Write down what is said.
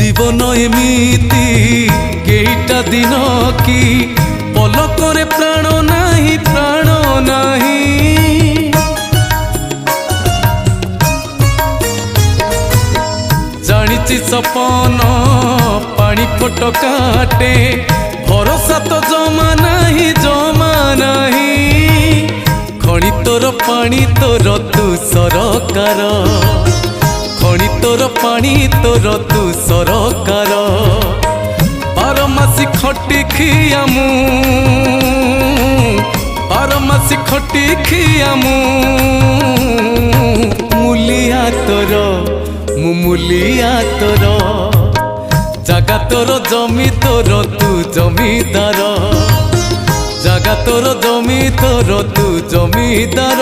जीवन एमिति केईटा दिन की पलकरे प्राण नाही प्राण नाही जानिछि सपन पानी फोट काटे भरोसा तो जमा नाही खणी तोर पानी तोर तू सरकार खणी तोर पानी तोर तू सरकार बारमासी खटी खियामु बारमासी खटी खियामु मुलिया तोर मुलिया तोर जागा तोर जमी तोर तू जमीदार जागा तोर जमी तोर तू जमीदार।